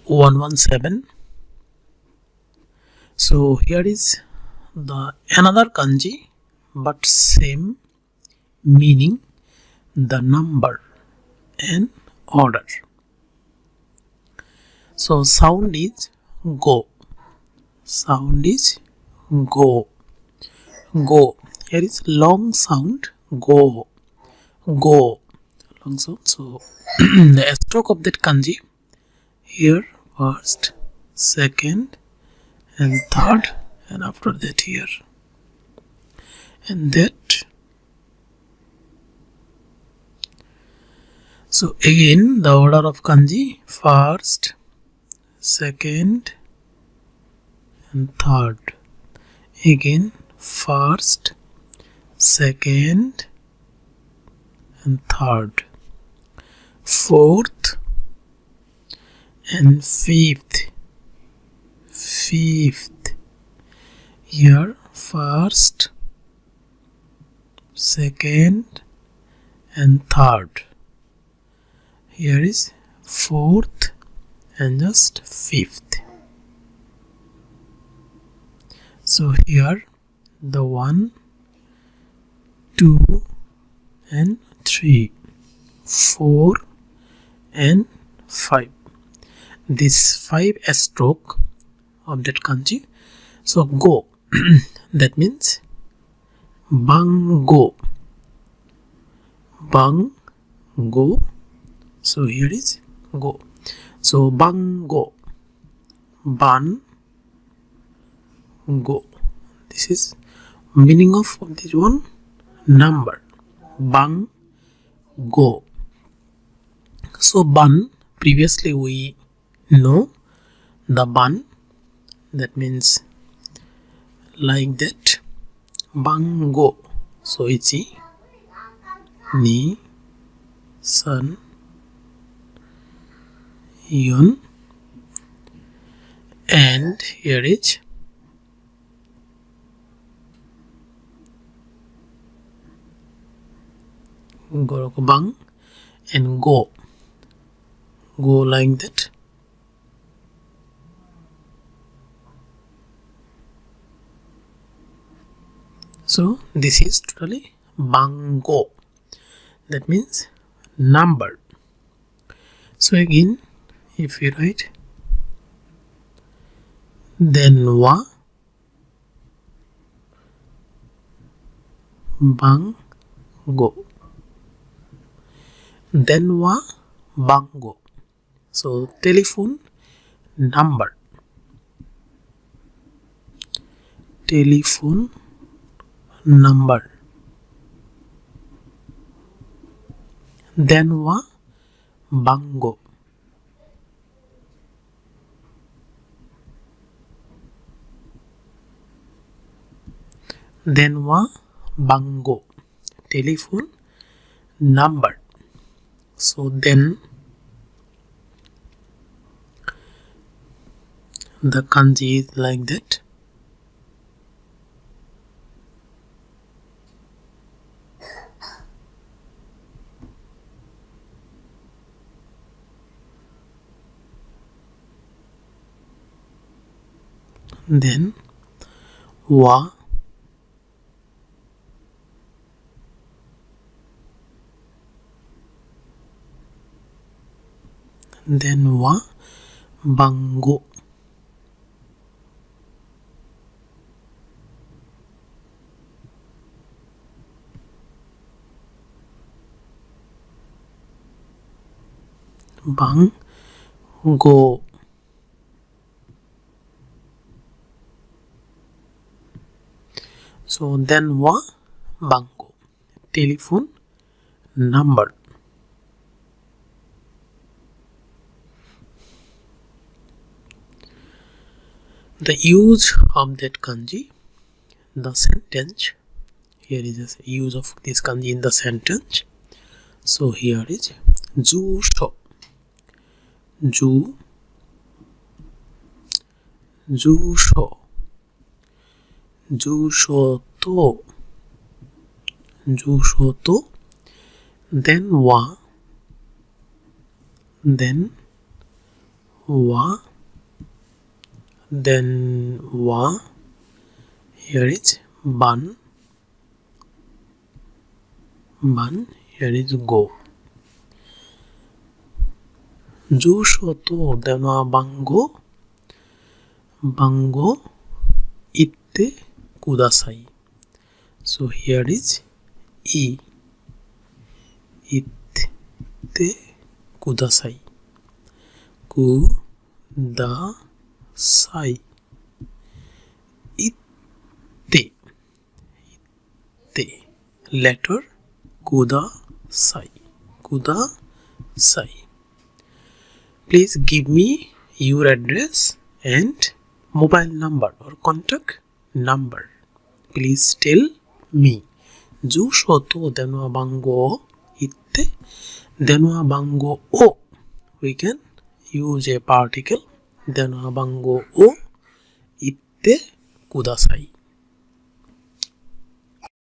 117. So here is the another kanji but same meaning, the number and order. So sound is go. Sound is go. Go. Here is long sound go. Go. Long sound. So the stroke of that kanji here first, second and third, and after that here. And that. So again the order of kanji first, second and third. Again first, second and third. Fourth and fifth. Fifth. Here first, second and third. Here is fourth and just fifth. So here the 1, 2 and 3, 4 and 5. This 5 stroke of that kanji. So go. That means bango. Bango. So here is go. So bango. Ban. Go. This is meaning of this one, number. Bang. Go. So ban, previously we know the ban, that means like that. Bango. So ichi, ni, san, yun, and here is bang and go. Go like that. So this is totally bango. That means number. So again, if you write then wa bango. Then wa bango. So telephone number. Telephone number. Then wa bango. Then wa bango. Telephone number. So then the kanji is like that. Then wa then wa bango. Bango. So then wa bango. Telephone number. The use of that kanji, the sentence. Here is the use of this kanji in the sentence. So here is jusho. Jusho. Jushoto. Jushoto. Then wa wa, then wa. Here is ban, ban. Here is go. Jushoto then wa bango, bango itte kudasai. So here is e, itte kudasai, kudasai, itte, itte, letter kudasai, kudasai. Please give me your address and mobile number or contact number. Please tell me. Jushoto denwa bango itte denwa bango o. We can use a particle denwa bango o itte kudasai.